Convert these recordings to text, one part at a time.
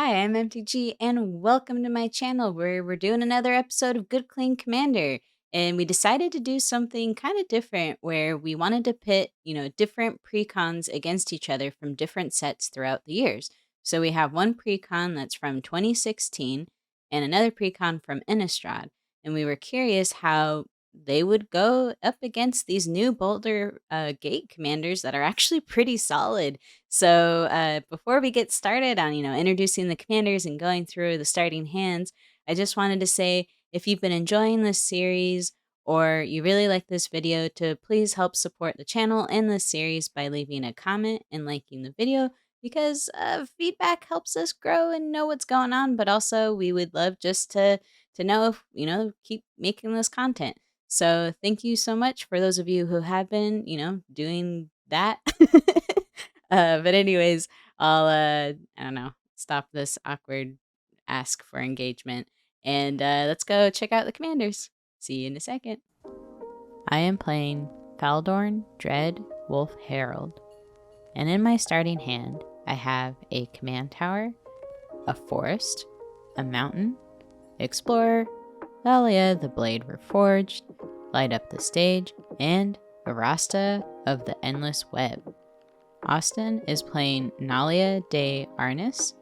Hi, I'm eMpTyG, and welcome to my channel where we're doing another episode of Good Clean Commander. And we decided to do something kind of different where we wanted to pit, different precons against each other from different sets throughout the years. So we have one precon that's from 2016 and another precon from Innistrad. And we were curious how they would go up against these new Baulder gate commanders that are actually pretty solid. So before we get started on, introducing the commanders and going through the starting hands, I just wanted to say if you've been enjoying this series or you really like this video, to please help support the channel and this series by leaving a comment and liking the video, because feedback helps us grow and know what's going on. But also we would love just to know if, keep making this content. So thank you so much for those of you who have been, doing that. But anyways, I'll I don't know, stop this awkward ask for engagement and let's go check out the commanders. See you in a second. I am playing Faldorn, Dread, Wolf, Herald. And in my starting hand, I have a command tower, a forest, a mountain, explorer, Nalia, the Blade Reforged, Light Up the Stage, and a Rasta of the Endless Web. Austin is playing Nalia de Arnis,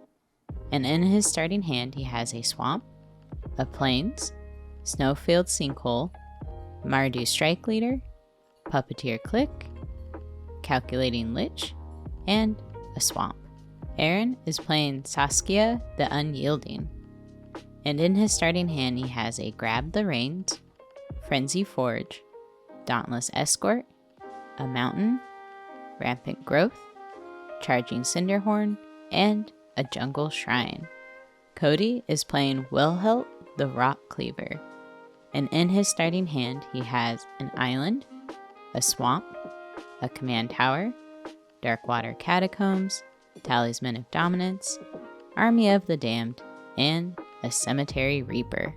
and in his starting hand he has a swamp, a plains, snowfield sinkhole, Mardu Strike Leader, Puppeteer Click, Calculating Lich, and a swamp. Aaron is playing Saskia the Unyielding, and in his starting hand he has a Grab the Reins, Frenzy Forge, Dauntless Escort, a Mountain, Rampant Growth, Charging Cinderhorn, and a Jungle Shrine. Cody is playing Wilhelt the Rock Cleaver, and in his starting hand he has an island, a swamp, a command tower, Darkwater Catacombs, Talisman of Dominance, Army of the Damned, and a Cemetery Reaper.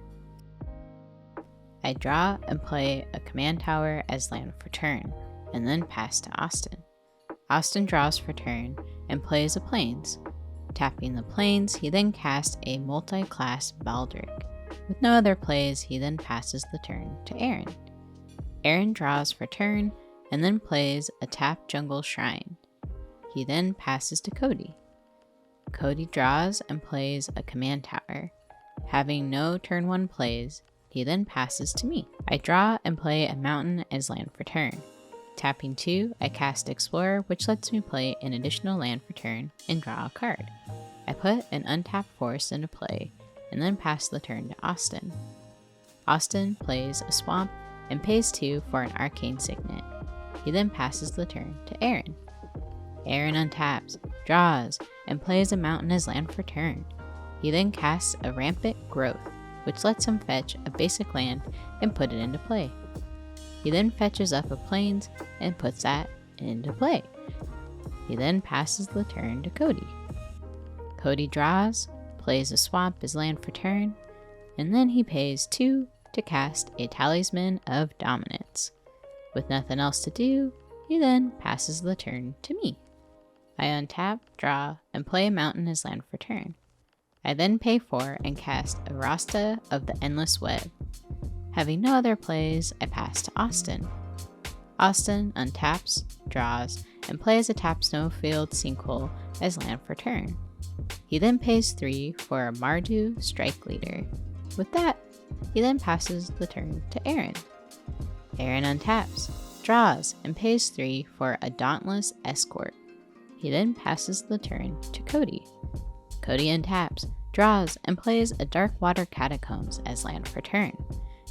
I draw and play a command tower as land for turn, and then pass to Austin. Austin draws for turn and plays a plains. Tapping the plains, he then casts a multi-class Baldric. With no other plays, he then passes the turn to Aaron. Aaron draws for turn and then plays a tap Jungle Shrine. He then passes to Cody. Cody draws and plays a command tower. Having no turn 1 plays, he then passes to me. I draw and play a mountain as land for turn. Tapping 2, I cast Explorer, which lets me play an additional land for turn and draw a card. I put an untapped forest into play and then pass the turn to Austin. Austin plays a swamp and pays 2 for an arcane signet. He then passes the turn to Aaron. Aaron untaps, draws, and plays a mountain as land for turn. He then casts a Rampant Growth, which lets him fetch a basic land and put it into play. He then fetches up a plains and puts that into play. He then passes the turn to Cody. Cody draws, plays a swamp as land for turn, and then he pays 2 to cast a Talisman of Dominance. With nothing else to do, he then passes the turn to me. I untap, draw, and play a mountain as land for turn. I then pay 4 and cast a Rasta of the Endless Web. Having no other plays, I pass to Austin. Austin untaps, draws, and plays a tap Snowfield Sinkhole as land for turn. He then pays 3 for a Mardu Strike Leader. With that, he then passes the turn to Aaron. Aaron untaps, draws, and pays 3 for a Dauntless Escort. He then passes the turn to Cody. Cody untaps, draws, and plays a Darkwater Catacombs as land for turn.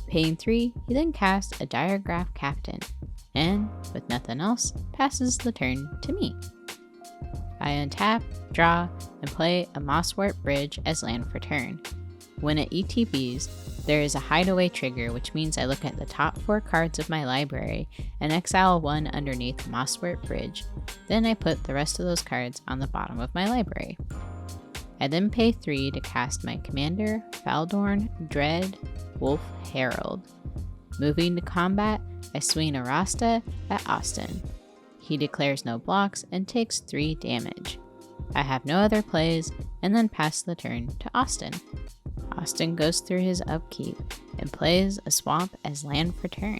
Paying 3, he then casts a Diregraph Captain, and, with nothing else, passes the turn to me. I untap, draw, and play a Mosswort Bridge as land for turn. When it ETBs, there is a hideaway trigger, which means I look at the top 4 cards of my library and exile 1 underneath Mosswort Bridge. Then I put the rest of those cards on the bottom of my library. I then pay 3 to cast my commander, Faldorn, Dread, Wolf, Herald. Moving to combat, I swing a Rasta at Austin. He declares no blocks and takes 3 damage. I have no other plays, and then pass the turn to Austin. Austin goes through his upkeep and plays a swamp as land for turn.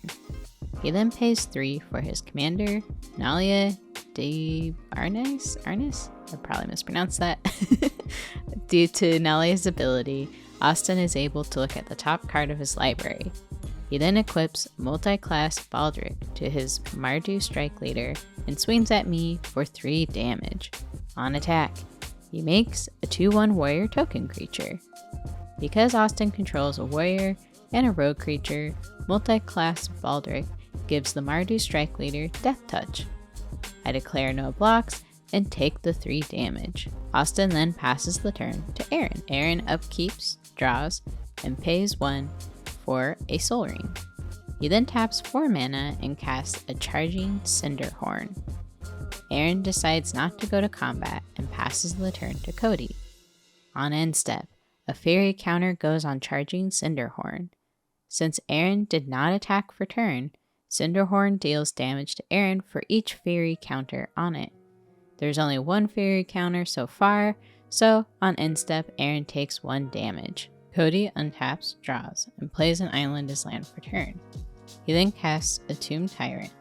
He then pays 3 for his commander, Nalia de Arnes? I probably mispronounced that. Due to Nalia's ability, Austin is able to look at the top card of his library. He then equips multi-class Baulder to his Mardu Strike Leader and swings at me for 3 damage. On attack, he makes a 2/1 warrior token creature. Because Austin controls a warrior and a rogue creature, multi-class Baulder gives the Mardu Strike Leader Death Touch. I declare no blocks and take the 3 damage. Austin then passes the turn to Aaron. Aaron upkeeps, draws, and pays 1 for a Soul Ring. He then taps 4 mana and casts a Charging Cinderhorn. Aaron decides not to go to combat and passes the turn to Cody. On end step, a fairy counter goes on Charging Cinderhorn. Since Aaron did not attack for turn, Cinderhorn deals damage to Aaron for each fairy counter on it. There's only 1 fairy counter so far, so on end step, Aaron takes 1 damage. Cody untaps, draws, and plays an island as land for turn. He then casts a Tomb Tyrant.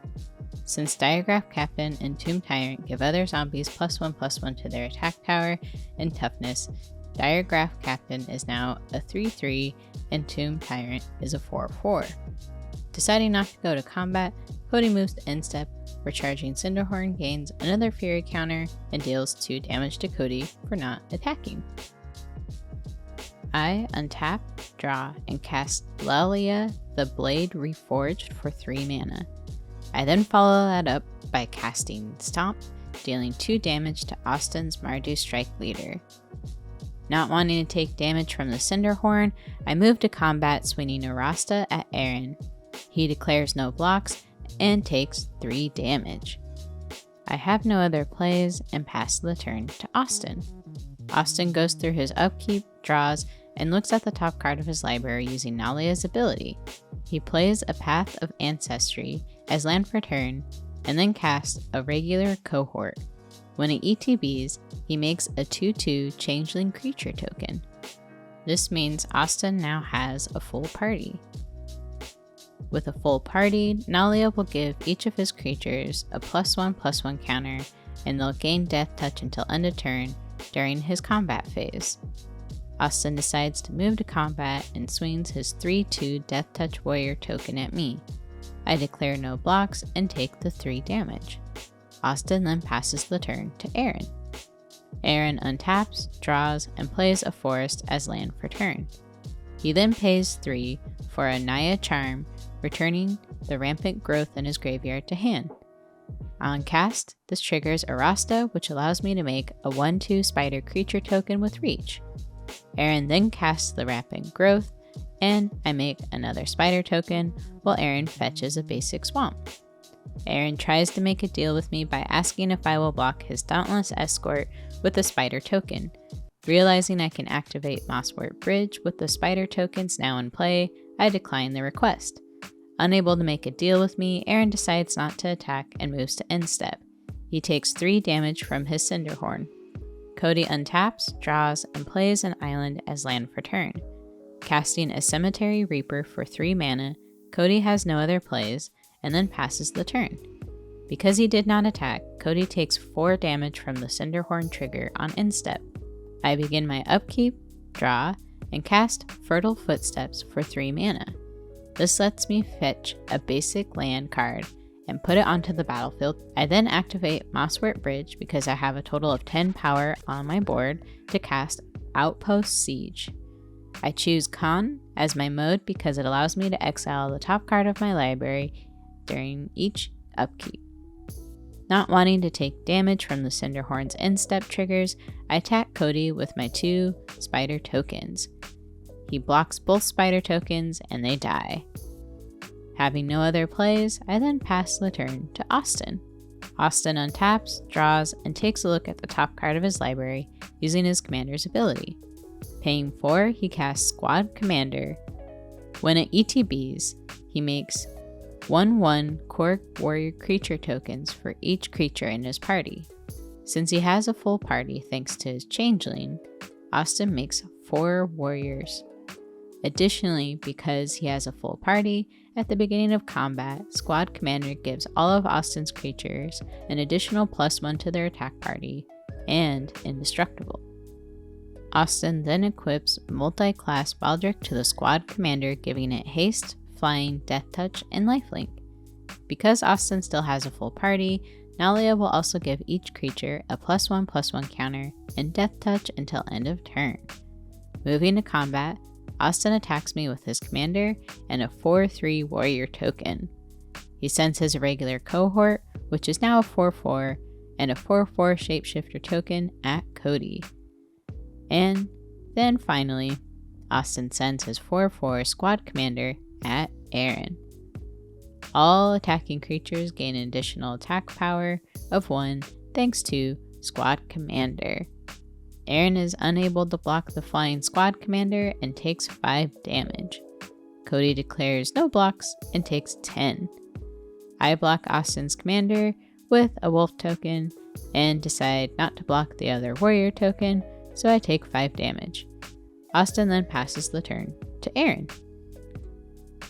Since Diagraph Captain and Tomb Tyrant give other zombies +1/+1 to their attack power and toughness, Diagraph Captain is now a 3/3 and Tomb Tyrant is a 4/4. Deciding not to go to combat, Cody moves to end step, where Charging Cinderhorn gains another fairy counter and deals 2 damage to Cody for not attacking. I untap, draw, and cast Nalia the Blade Reforged for 3 mana. I then follow that up by casting Stomp, dealing 2 damage to Austin's Mardu Strike Leader. Not wanting to take damage from the Cinderhorn, I move to combat, swinging a Rasta at Aaron. He declares no blocks and takes 3 damage. I have no other plays and pass the turn to Austin. Austin goes through his upkeep, draws, and looks at the top card of his library using Nalia's ability. He plays a Path of Ancestry as land for turn, and then casts a regular Cohort. When it ETBs, he makes a 2/2 Changeling creature token. This means Austin now has a full party. With a full party, Nalia will give each of his creatures a +1/+1 counter, and they'll gain Death Touch until end of turn during his combat phase. Austin decides to move to combat and swings his 3/2 Death Touch Warrior token at me. I declare no blocks and take the 3 damage. Austin then passes the turn to Aaron. Aaron untaps, draws, and plays a forest as land for turn. He then pays 3 for a Naya Charm, returning the rampant growth in his graveyard to hand. On cast, this triggers a Rasta, which allows me to make a 1/2 spider creature token with reach. Aaron then casts the rampant growth, and I make another spider token, while Aaron fetches a basic swamp. Aaron tries to make a deal with me by asking if I will block his Dauntless Escort with a spider token. Realizing I can activate Mosswort Bridge with the spider tokens now in play, I decline the request. Unable to make a deal with me, Aaron decides not to attack and moves to end step. He takes 3 damage from his Cinderhorn. Cody untaps, draws, and plays an island as land for turn. Casting a Cemetery Reaper for 3 mana, Cody has no other plays, and then passes the turn. Because he did not attack, Cody takes 4 damage from the Cinderhorn trigger on end step. I begin my upkeep, draw, and cast Fertile Footsteps for 3 mana. This lets me fetch a basic land card and put it onto the battlefield. I then activate Mosswort Bridge because I have a total of 10 power on my board to cast Outpost Siege. I choose Con as my mode because it allows me to exile the top card of my library during each upkeep. Not wanting to take damage from the Cinderhorn's end step triggers, I attack Cody with my 2 spider tokens. He blocks both spider tokens and they die. Having no other plays, I then pass the turn to Austin. Austin untaps, draws, and takes a look at the top card of his library using his commander's ability. Paying 4, he casts Squad Commander. When it ETBs, he makes 1/1 core warrior creature tokens for each creature in his party. Since he has a full party thanks to his changeling, Austin makes 4 warriors. Additionally, because he has a full party, at the beginning of combat, Squad Commander gives all of Austin's creatures an additional +1 to their attack party, and indestructible. Austin then equips multi-class Baldric to the Squad Commander, giving it haste, flying, death touch, and lifelink. Because Austin still has a full party, Nalia will also give each creature a +1/+1 counter and death touch until end of turn. Moving to combat, Austin attacks me with his commander and a 4/3 warrior token. He sends his regular cohort, which is now a 4/4, and a 4/4 shapeshifter token at Cody. And then finally, Austin sends his 4/4 squad commander at Aaron. All attacking creatures gain an additional attack power of 1 thanks to Squad Commander. Aaron is unable to block the flying Squad Commander and takes 5 damage. Cody declares no blocks and takes 10. I block Austin's commander with a wolf token and decide not to block the other warrior token, so I take 5 damage. Austin then passes the turn to Aaron.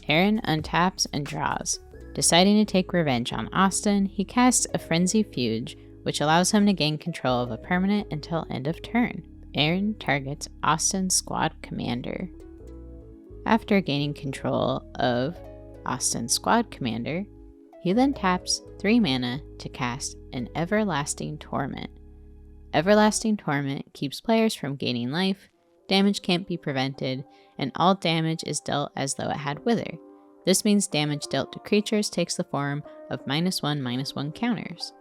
Aaron untaps and draws. Deciding to take revenge on Austin, he casts a Frenzy Fuge, which allows him to gain control of a permanent until end of turn. Aaron targets Austin's squad commander. After gaining control of Austin's squad commander, he then taps 3 mana to cast an Everlasting Torment. Everlasting Torment keeps players from gaining life, damage can't be prevented, and all damage is dealt as though it had Wither. This means damage dealt to creatures takes the form of -1/-1 counters.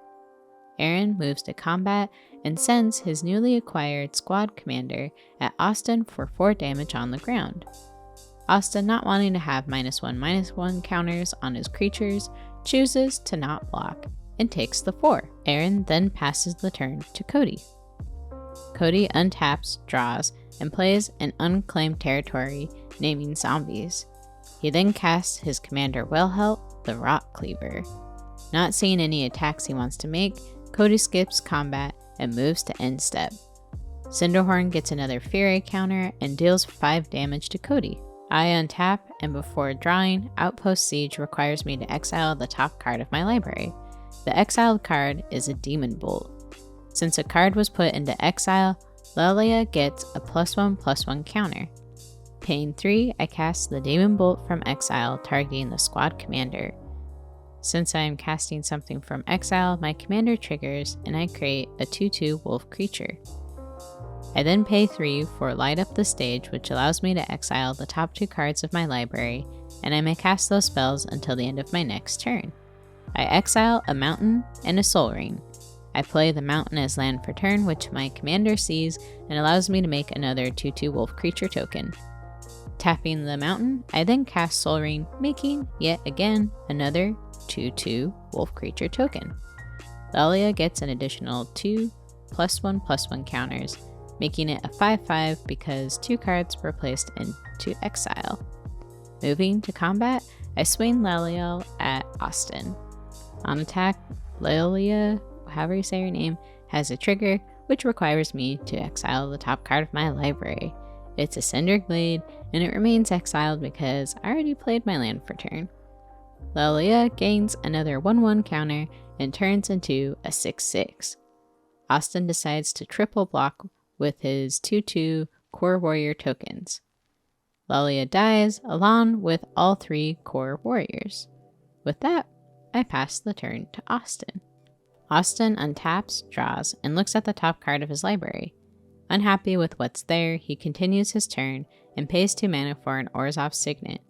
Aaron moves to combat and sends his newly acquired squad commander at Austin for 4 damage on the ground. Austin, not wanting to have -1/-1 counters on his creatures, chooses to not block and takes the 4. Aaron then passes the turn to Cody. Cody untaps, draws, and plays an unclaimed territory, naming zombies. He then casts his commander Wilhelt, the Rock Cleaver. Not seeing any attacks he wants to make, Cody skips combat and moves to end step. Cinderhorn gets another Fury counter and deals 5 damage to Cody. I untap, and before drawing, Outpost Siege requires me to exile the top card of my library. The exiled card is a Demon Bolt. Since a card was put into exile, Nalia gets a +1/+1 counter. Paying 3, I cast the Demon Bolt from exile, targeting the squad commander. Since I am casting something from exile, my commander triggers and I create a 2/2 wolf creature. I then pay 3 for Light Up the Stage, which allows me to exile the top 2 cards of my library, and I may cast those spells until the end of my next turn. I exile a mountain and a Soul Ring. I play the mountain as land for turn, which my commander sees and allows me to make another 2/2 wolf creature token. Tapping the mountain, I then cast Soul Ring, making, yet again, another 2/2 wolf creature token. Nalia gets an additional 2 +1/+1 counters, making it a 5/5 because 2 cards were placed into exile. Moving to combat, I swing Nalia at Austin. On attack, Nalia, however you say your name, has a trigger which requires me to exile the top card of my library. It's a Cinder Glade, and it remains exiled because I already played my land for turn. Nalia gains another 1/1 counter and turns into a 6/6. Austin decides to triple block with his 2/2 core warrior tokens. Nalia dies along with all 3 core warriors. With that, I pass the turn to Austin. Austin untaps, draws, and looks at the top card of his library. Unhappy with what's there, he continues his turn and pays 2 mana for an Orzhov Signet.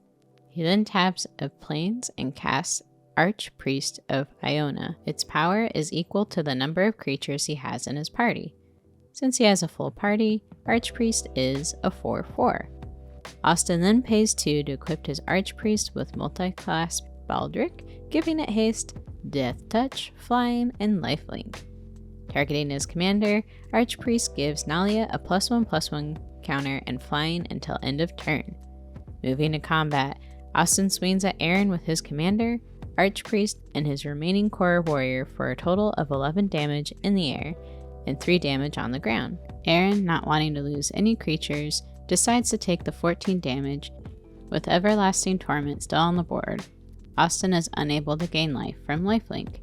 He then taps a Plains and casts Archpriest of Iona. Its power is equal to the number of creatures he has in his party. Since he has a full party, Archpriest is a 4/4. Austin then pays 2 to equip his Archpriest with multi-class Baldric, giving it haste, death touch, flying, and lifelink. Targeting his commander, Archpriest gives Nalia a +1/+1 counter and flying until end of turn. Moving to combat, Austin swings at Aaron with his commander, Archpriest, and his remaining core warrior for a total of 11 damage in the air, and 3 damage on the ground. Aaron, not wanting to lose any creatures, decides to take the 14 damage. With Everlasting Torment still on the board, Austin is unable to gain life from lifelink.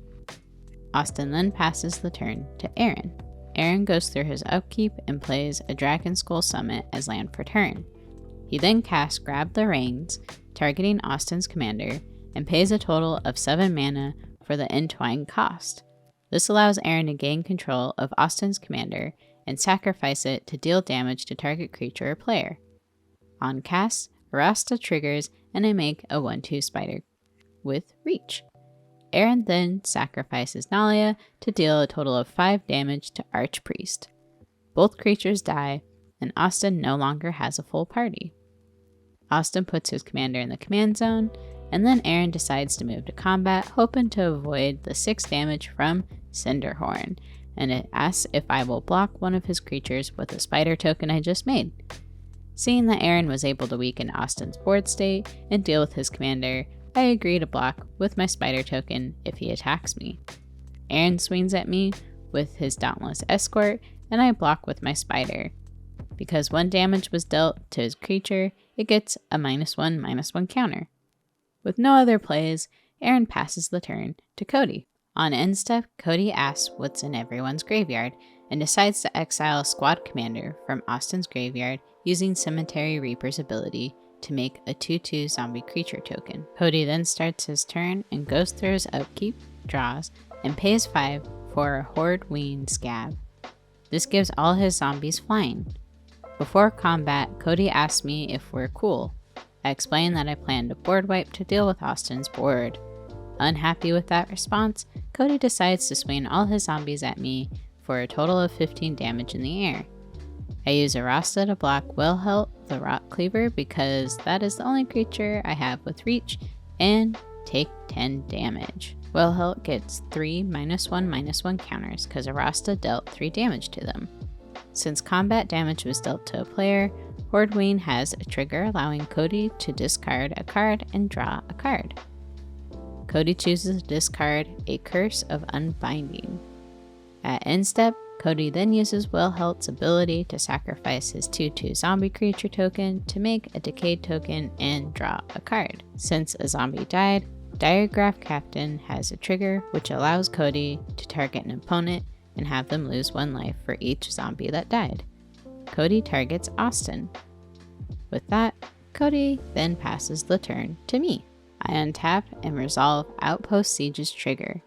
Austin then passes the turn to Aaron. Aaron goes through his upkeep and plays a Dragon Skull Summit as land for turn. He then casts Grab the Reins, targeting Austin's commander, and pays a total of 7 mana for the Entwine cost. This allows Aaron to gain control of Austin's commander and sacrifice it to deal damage to target creature or player. On cast, Rasta triggers and I make a 1/2 spider with reach. Aaron then sacrifices Nalia to deal a total of 5 damage to Archpriest. Both creatures die, and Austin no longer has a full party. Austin puts his commander in the command zone, and then Aaron decides to move to combat, hoping to avoid the 6 damage from Cinderhorn, and it asks if I will block one of his creatures with a spider token I just made. Seeing that Aaron was able to weaken Austin's board state and deal with his commander, I agree to block with my spider token if he attacks me. Aaron swings at me with his Dauntless Escort, and I block with my spider. Because 1 damage was dealt to his creature, it gets a -1/-1 counter. With no other plays, Aaron passes the turn to Cody. On end step, Cody asks what's in everyone's graveyard, and decides to exile a squad commander from Austin's graveyard using Cemetery Reaper's ability to make a 2/2 zombie creature token. Cody then starts his turn and goes through his upkeep, draws, and pays 5 for a Horde-Ween Scab. This gives all his zombies flying. Before combat, Cody asks me if we're cool. I explain that I plan to board wipe to deal with Austin's board. Unhappy with that response, Cody decides to swing all his zombies at me for a total of 15 damage in the air. I use a Rasta to block Wilhelt the Rock Cleaver because that is the only creature I have with reach, and take 10 damage. Wilhelt gets 3 -1/-1 counters because a Rasta dealt 3 damage to them. Since combat damage was dealt to a player, Horde-Ween has a trigger allowing Cody to discard a card and draw a card. Cody chooses to discard a Curse of Unbinding. At end step, Cody then uses Wilhelt's ability to sacrifice his 2/2 zombie creature token to make a Decayed token and draw a card. Since a zombie died, Diregraph Captain has a trigger which allows Cody to target an opponent and have them lose 1 life for each zombie that died. Cody targets Austin. With that, Cody then passes the turn to me. I untap and resolve Outpost Siege's trigger.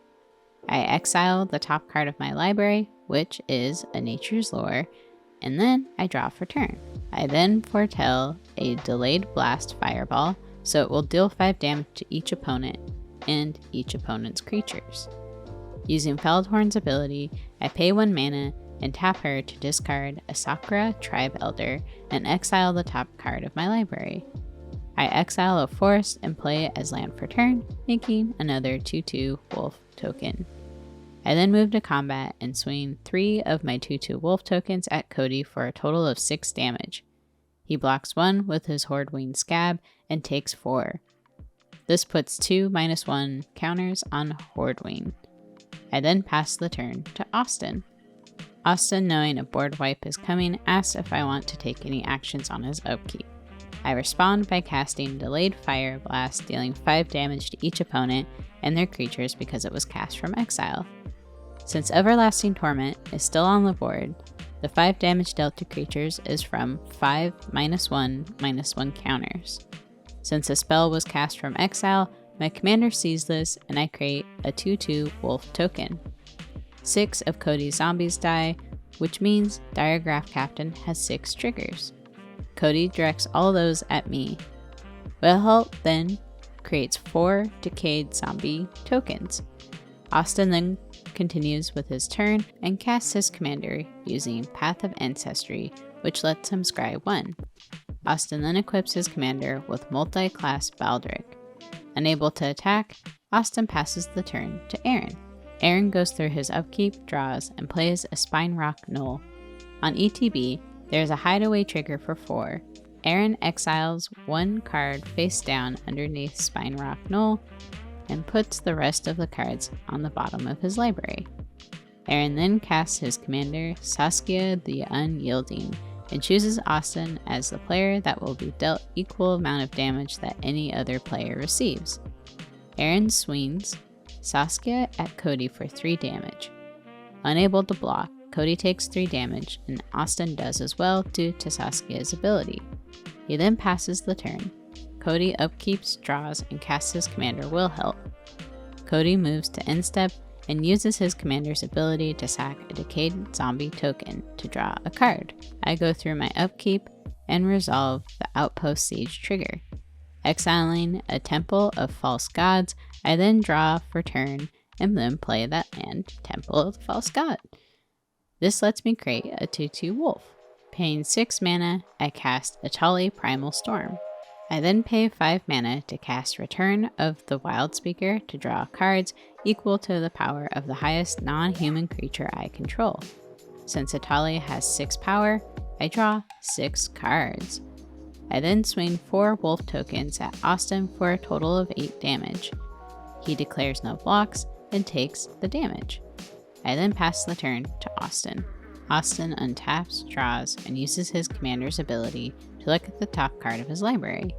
I exile the top card of my library, which is a Nature's Lore, and then I draw for turn. I then foretell a Delayed Blast Fireball, so it will deal 5 damage to each opponent and each opponent's creatures. Using Faldorn's ability, I pay 1 mana and tap her to discard a Sakura Tribe Elder and exile the top card of my library. I exile a forest and play it as land for turn, making another 2/2 wolf token. I then move to combat and swing 3 of my 2/2 wolf tokens at Cody for a total of 6 damage. He blocks 1 with his Horde-Ween Scab and takes 4. This puts 2 -1 counters on Horde-Ween. I then pass the turn to Austin. Austin, knowing a board wipe is coming, asks if I want to take any actions on his upkeep. I respond by casting Delayed Fire Blast, dealing 5 damage to each opponent and their creatures because it was cast from exile. Since Everlasting Torment is still on the board, the 5 damage dealt to creatures is from 5 -1/-1 counters. Since the spell was cast from exile, my commander sees this and I create a 2/2 wolf token. 6 of Cody's zombies die, which means Diregraph Captain has 6 triggers. Cody directs all those at me. Wilhelt then creates 4 Decayed zombie tokens. Austin then continues with his turn and casts his commander using Path of Ancestry, which lets him scry 1. Austin then equips his commander with multi-class Baldric. Unable to attack, Austin passes the turn to Aaron. Aaron goes through his upkeep, draws, and plays a Spine Rock Knoll. On ETB, there is a hideaway trigger for 4. Aaron exiles 1 card face down underneath Spine Rock Knoll and puts the rest of the cards on the bottom of his library. Aaron then casts his commander, Saskia the Unyielding, and chooses Austin as the player that will be dealt equal amount of damage that any other player receives. Aaron swings Saskia at Cody for 3 damage. Unable to block, Cody takes 3 damage, and Austin does as well due to Saskia's ability. He then passes the turn. Cody upkeeps, draws, and casts his commander Wilhelt. Cody moves to end step and uses his commander's ability to sack a decayed zombie token to draw a card. I go through my upkeep and resolve the Outpost Siege trigger. Exiling a Temple of False Gods, I then draw for turn and then play that land, Temple of the False God. This lets me create a 2/2 wolf. Paying 6 mana, I cast eMpTyG Primal Storm. I then pay 5 mana to cast Return of the Wildspeaker to draw cards equal to the power of the highest non-human creature I control. Since eMpTyG has 6 power, I draw 6 cards. I then swing 4 wolf tokens at Austin for a total of 8 damage. He declares no blocks and takes the damage. I then pass the turn to Austin. Austin untaps, draws, and uses his commander's ability to look at the top card of his library.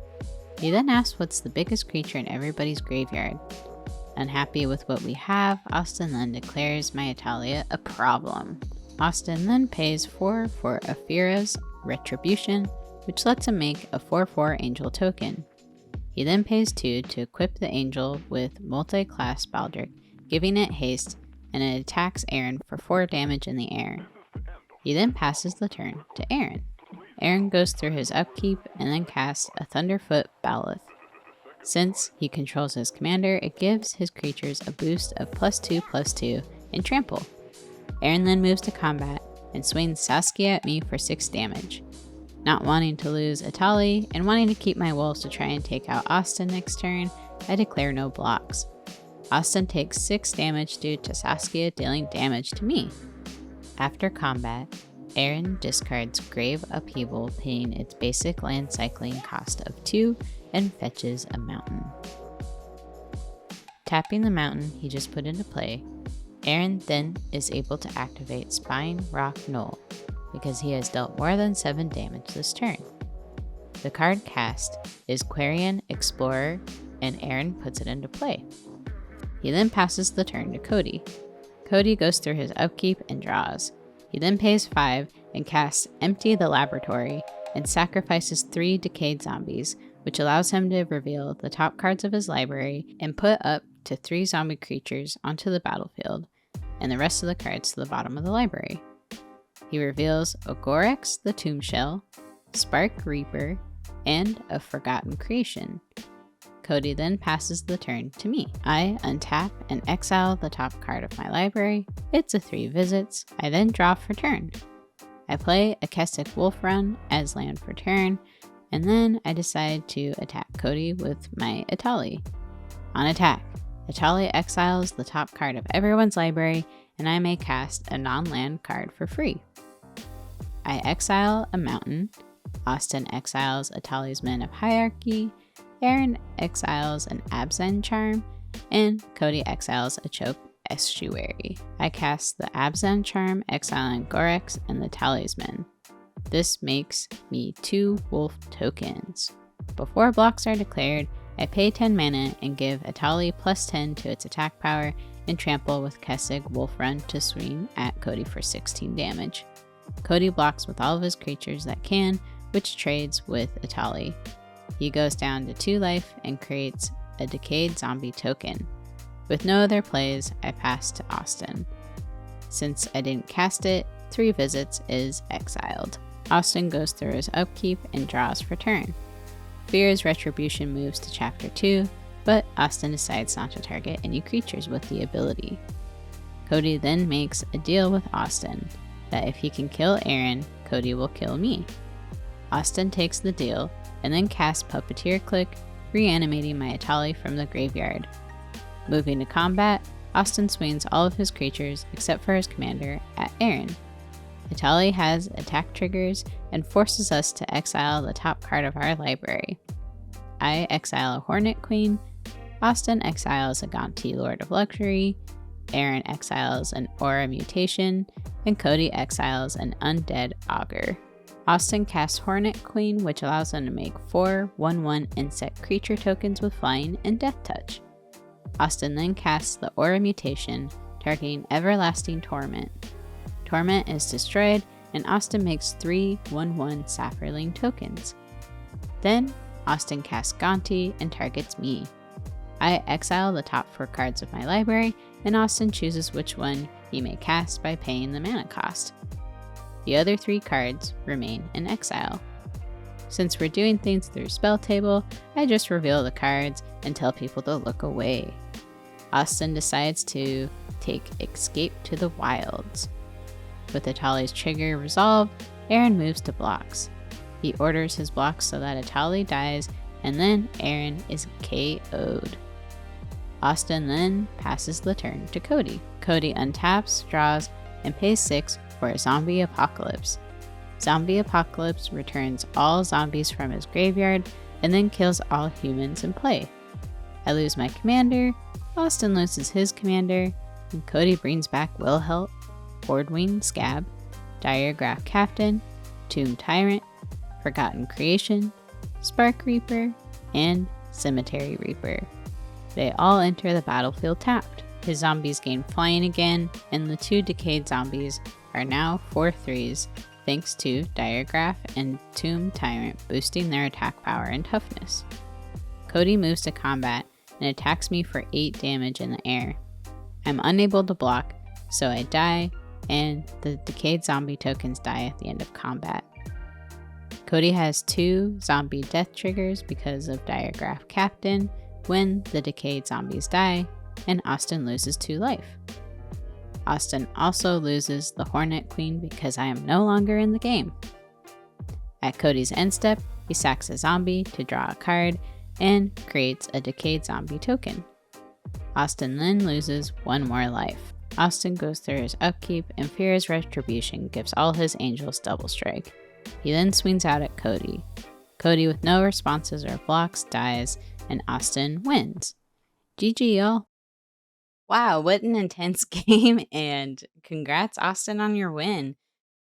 He then asks what's the biggest creature in everybody's graveyard. Unhappy with what we have, Austin then declares my eMpTyG a problem. Austin then pays 4 for Aphira's Retribution, which lets him make a 4/4 angel token. He then pays 2 to equip the angel with multi-class Baulder, giving it haste, and it attacks Aaron for 4 damage in the air. He then passes the turn to Aaron. Aaron goes through his upkeep and then casts a Thunderfoot Baloth. Since he controls his commander, it gives his creatures a boost of +2/+2 and trample. Aaron then moves to combat and swings Saskia at me for 6 damage. Not wanting to lose eMpTyG and wanting to keep my wolves to try and take out Austin next turn, I declare no blocks. Austin takes 6 damage due to Saskia dealing damage to me. After combat, Aaron discards Grave Upheaval, paying its basic land cycling cost of 2 and fetches a mountain. Tapping the mountain he just put into play, Aaron then is able to activate Spine Rock Knoll because he has dealt more than 7 damage this turn. The card cast is Quarian Explorer, and Aaron puts it into play. He then passes the turn to Cody. Cody goes through his upkeep and draws. He then pays 5 and casts Empty the Laboratory and sacrifices 3 decayed zombies, which allows him to reveal the top cards of his library and put up to 3 zombie creatures onto the battlefield, and the rest of the cards to the bottom of the library. He reveals Ogorex the Tomb Shell, Spark Reaper, and a Forgotten Creation. Cody then passes the turn to me. I untap and exile the top card of my library. It's a 3 visits. I then draw for turn. I play a Kestic Wolf Run as land for turn, and then I decide to attack Cody with my eMpTyG. On attack, eMpTyG exiles the top card of everyone's library, and I may cast a non-land card for free. I exile a mountain. Austin exiles a Talisman of Hierarchy. Aaron exiles an Abzan Charm, and Cody exiles a Choke Estuary. I cast the Abzan Charm, exiling Gorex and the Talisman. This makes me 2 wolf tokens. Before blocks are declared, I pay 10 mana and give eMpTyG +10 to its attack power and trample with Kestic Wolf Run to swing at Cody for 16 damage. Cody blocks with all of his creatures that can, which trades with eMpTyG. He goes down to 2 life and creates a decayed zombie token. With no other plays, I pass to Austin. Since I didn't cast it, 3 visits is exiled. Austin goes through his upkeep and draws for turn. Fear's Retribution moves to Chapter 2, but Austin decides not to target any creatures with the ability. Cody then makes a deal with Austin that if he can kill Aaron, Cody will kill me. Austin takes the deal and then casts Puppeteer Click, reanimating my eMpTyG from the graveyard. Moving to combat, Austin swings all of his creatures except for his commander at Aaron. eMpTyG has attack triggers and forces us to exile the top card of our library. I exile a Hornet Queen, Austin exiles a Gonti Lord of Luxury, Aaron exiles an Aura Mutation, and Cody exiles an Undead Augur. Austin casts Hornet Queen, which allows him to make 4 1/1 insect creature tokens with Flying and Death Touch. Austin then casts the Aura Mutation, targeting Everlasting Torment. Torment is destroyed, and Austin makes 3 1/1 Saphirling tokens. Then, Austin casts Gonti and targets me. I exile the top 4 cards of my library, and Austin chooses which one he may cast by paying the mana cost. The other 3 cards remain in exile. Since we're doing things through Spell Table, I just reveal the cards and tell people to look away. Austin decides to take Escape to the Wilds. With Atali's trigger resolved, Aaron moves to blocks. He orders his blocks so that Atali dies, and then Aaron is KO'd. Austin then passes the turn to Cody. Cody untaps, draws, and pays 6 for a Zombie Apocalypse. Zombie Apocalypse returns all zombies from his graveyard and then kills all humans in play. I lose my commander, Austin loses his commander, and Cody brings back Wilhelt, Boardwing Scab, Diregraph Captain, Tomb Tyrant, Forgotten Creation, Spark Reaper, and Cemetery Reaper. They all enter the battlefield tapped. His zombies gain flying again, and the 2 decayed zombies are now 4/3s thanks to Diregraph and Tomb Tyrant boosting their attack power and toughness. Cody moves to combat and attacks me for 8 damage in the air. I'm unable to block, so I die, and the decayed zombie tokens die at the end of combat. Cody has 2 zombie death triggers because of Diregraph Captain when the decayed zombies die, and Austin loses 2 life. Austin also loses the Hornet Queen because I am no longer in the game. At Cody's end step, he sacks a zombie to draw a card and creates a decayed zombie token. Austin then loses 1 more life. Austin goes through his upkeep, and Fear's Retribution gives all his angels double strike. He then swings out at Cody. Cody, with no responses or blocks, dies, and Austin wins. GG, y'all. Wow, what an intense game, and congrats, Austin, on your win.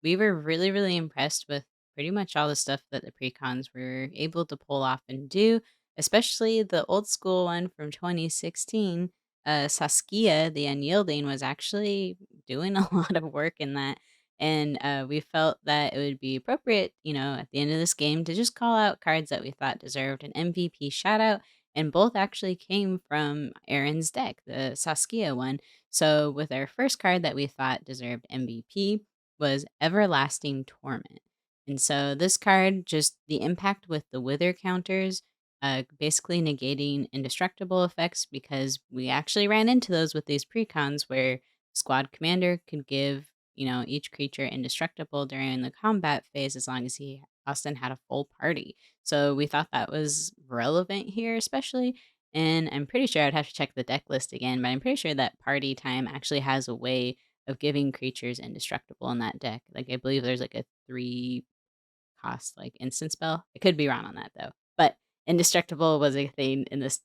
We were really, really impressed with pretty much all the stuff that the precons were able to pull off and do, especially the old school one from 2016. Saskia, the Unyielding, was actually doing a lot of work in that. And we felt that it would be appropriate, at the end of this game to just call out cards that we thought deserved an MVP shout out. And both actually came from Aaron's deck, the Saskia one. So, with our first card that we thought deserved MVP was Everlasting Torment. And so, this card, just the impact with the Wither counters, basically negating indestructible effects, because we actually ran into those with these precons where squad commander could give, each creature indestructible during the combat phase as long as Austin had a full party. So we thought that was relevant here, especially. And I'm pretty sure I'd have to check the deck list again, but I'm pretty sure that party time actually has a way of giving creatures indestructible in that deck. Like, I believe there's like a 3 cost like instant spell. I could be wrong on that though. But indestructible was a thing in this,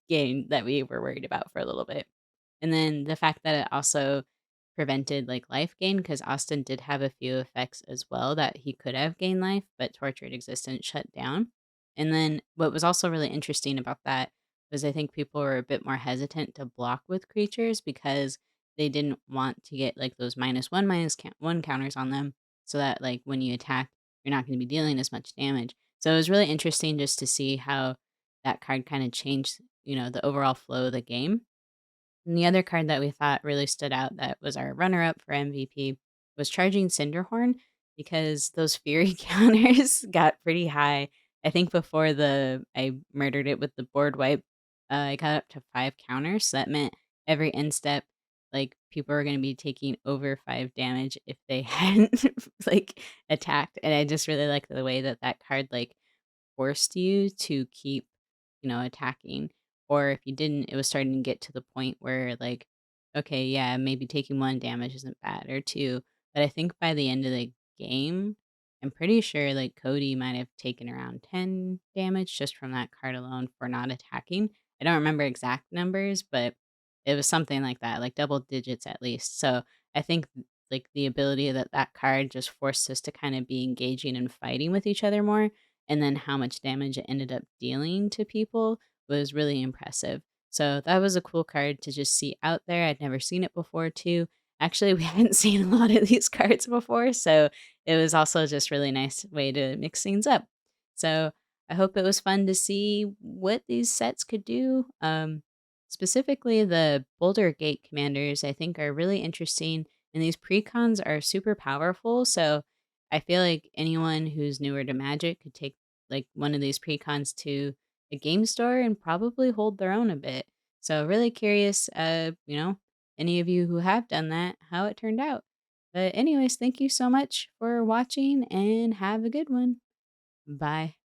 game that we were worried about for a little bit. And then the fact that it also prevented like life gain, because Austin did have a few effects as well that he could have gained life, but Tortured Existence shut down. And then what was also really interesting about that was I think people were a bit more hesitant to block with creatures because they didn't want to get like those -1, -1 counters on them, so that like when you attack, you're not going to be dealing as much damage. So it was really interesting just to see how that card kind of changed, the overall flow of the game. And the other card that we thought really stood out that was our runner up for MVP was Charging Cinderhorn, because those Fury counters got pretty high. I think before I murdered it with the board wipe, I got up to 5 counters. So that meant every instep, like people were going to be taking over 5 damage if they hadn't like attacked. And I just really like the way that that card like forced you to keep, attacking. Or if you didn't, it was starting to get to the point where, like, okay, yeah, maybe taking 1 damage isn't bad or 2. But I think by the end of the game, I'm pretty sure like Cody might have taken around 10 damage just from that card alone for not attacking. I don't remember exact numbers, but It was something like that, like double digits at least. So I think like the ability that that card just forced us to kind of be engaging and fighting with each other more, and then how much damage it ended up dealing to people was really impressive. So that was a cool card to just see out there. I'd never seen it before too. Actually, we hadn't seen a lot of these cards before, so it was also just really nice way to mix things up. So I hope it was fun to see what these sets could do. Specifically, the Boulder Gate commanders, I think, are really interesting, and these precons are super powerful. So I feel like anyone who's newer to Magic could take like one of these precons to a game store and probably hold their own a bit. So really curious, any of you who have done that, how it turned out. But anyways, thank you so much for watching and have a good one. Bye.